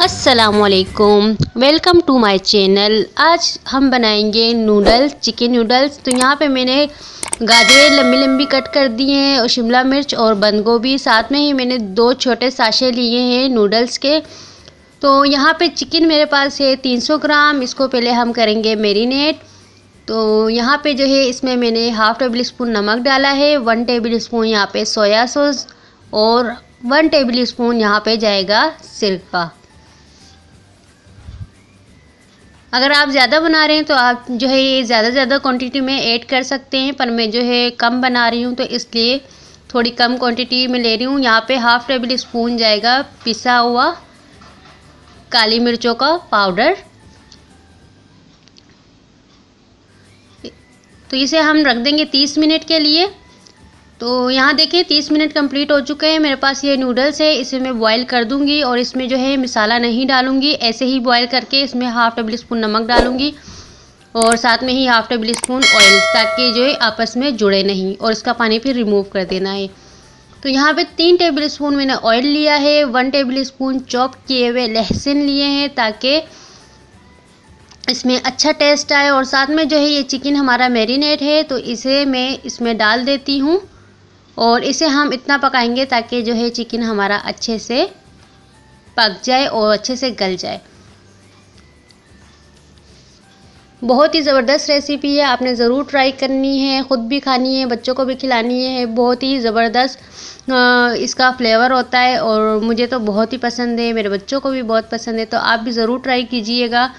अस्सलामुअलैकुम, welcome to my channel. आज हम बनाएंगे नूडल्स, चिकन नूडल्स। तो यहाँ पे मैंने गाजरें लंबी लंबी कट कर दी हैं और शिमला मिर्च और बंद गोभी, साथ में ही मैंने 2 छोटे साशे लिए हैं नूडल्स के। तो यहाँ पे चिकन मेरे पास है 300 ग्राम। इसको पहले हम करेंगे मैरिनेट। तो यहाँ पे जो है इसमें मैंने हाफ़ टेबल स्पून नमक डाला है, 1 टेबल स्पून यहाँ पे सोया सॉस और 1 टेबल स्पून यहाँ पे जाएगा सिरका। अगर आप ज़्यादा बना रहे हैं तो आप जो है ये ज़्यादा क्वांटिटी में ऐड कर सकते हैं, पर मैं जो है कम बना रही हूँ तो इसलिए थोड़ी कम क्वांटिटी में ले रही हूँ। यहाँ पे हाफ़ टेबल स्पून जाएगा पिसा हुआ काली मिर्चों का पाउडर। तो इसे हम रख देंगे 30 मिनट के लिए। तो यहाँ देखिए 30 मिनट कंप्लीट हो चुके हैं। मेरे पास ये नूडल्स है, इसे मैं बॉईल कर दूँगी और इसमें जो है मसाला नहीं डालूँगी, ऐसे ही बॉईल करके इसमें हाफ़ टेबल स्पून नमक डालूँगी और साथ में ही हाफ़ टेबल स्पून ऑयल, ताकि जो है आपस में जुड़े नहीं, और इसका पानी फिर रिमूव कर देना है। तो यहाँ पे 3 टेबल स्पून मैंने ऑयल लिया है, 1 टेबल स्पून चॉप किए हुए लहसुन लिए हैं ताकि इसमें अच्छा टेस्ट आए, और साथ में जो है ये चिकन हमारा मैरिनेट है तो इसे मैं इसमें डाल देती हूँ और इसे हम इतना पकाएंगे ताकि जो है चिकन हमारा अच्छे से पक जाए और अच्छे से गल जाए। बहुत ही ज़बरदस्त रेसिपी है, आपने ज़रूर ट्राई करनी है, ख़ुद भी खानी है, बच्चों को भी खिलानी है। बहुत ही ज़बरदस्त इसका फ्लेवर होता है और मुझे तो बहुत ही पसंद है, मेरे बच्चों को भी बहुत पसंद है। तो आप भी ज़रूर ट्राई कीजिएगा।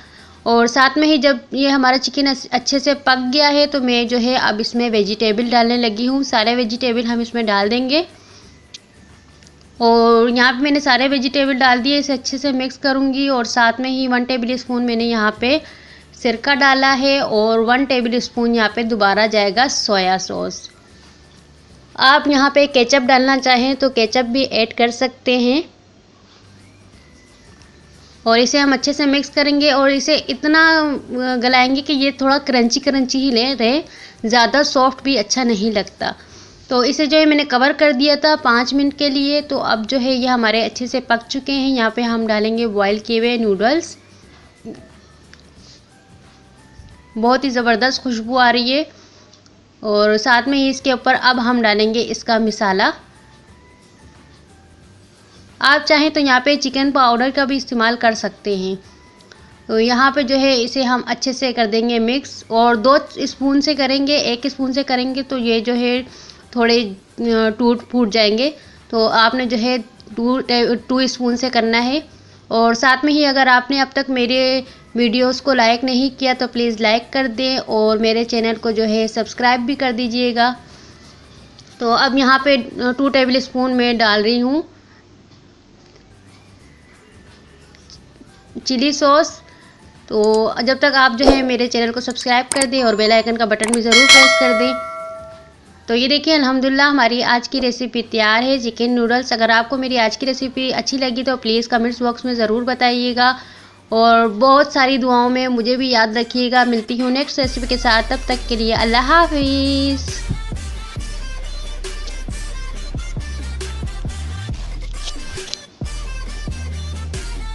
और साथ में ही जब ये हमारा चिकन अच्छे से पक गया है तो मैं जो है अब इसमें वेजिटेबल डालने लगी हूँ। सारे वेजिटेबल हम इसमें डाल देंगे और यहाँ पे मैंने सारे वेजिटेबल डाल दिए। इसे अच्छे से मिक्स करूँगी और साथ में ही 1 टेबल स्पून मैंने यहाँ पे सिरका डाला है और 1 टेबल स्पून यहाँ पे दोबारा जाएगा सोया सॉस। आप यहाँ पे केचप डालना चाहें तो केचप भी ऐड कर सकते हैं। और इसे हम अच्छे से मिक्स करेंगे और इसे इतना गलाएंगे कि ये थोड़ा क्रंची क्रंची ही रहे, ज़्यादा सॉफ्ट भी अच्छा नहीं लगता। तो इसे जो है मैंने कवर कर दिया था 5 मिनट के लिए। तो अब जो है ये हमारे अच्छे से पक चुके हैं। यहाँ पे हम डालेंगे बॉईल किए हुए नूडल्स। बहुत ही ज़बरदस्त खुशबू आ रही है और साथ में ही इसके ऊपर अब हम डालेंगे इसका मसाला। आप चाहें तो यहाँ पे चिकन पाउडर का भी इस्तेमाल कर सकते हैं। तो यहाँ पे जो है इसे हम अच्छे से कर देंगे मिक्स, और 2 स्पून से करेंगे, 1 स्पून से करेंगे तो ये जो है थोड़े टूट फूट जाएंगे। तो आपने जो है 2 स्पून से करना है। और साथ में ही अगर आपने अब तक मेरे वीडियोस को लाइक नहीं किया तो प्लीज़ लाइक कर दें और मेरे चैनल को जो है सब्सक्राइब भी कर दीजिएगा। तो अब यहाँ पे 2 टेबल स्पून मैं डाल रही हूँ चिली सॉस। तो जब तक आप जो है मेरे चैनल को सब्सक्राइब कर दें और बेल आइकन का बटन भी ज़रूर प्रेस कर दें। तो ये देखिए अल्हम्दुलिल्लाह हमारी आज की रेसिपी तैयार है, चिकन नूडल्स। अगर आपको मेरी आज की रेसिपी अच्छी लगी तो प्लीज़ कमेंट्स बॉक्स में ज़रूर बताइएगा और बहुत सारी दुआओं में मुझे भी याद रखिएगा। मिलती हूँ नेक्स्ट रेसिपी के साथ, तब तक के लिए अल्लाह हाफिज़।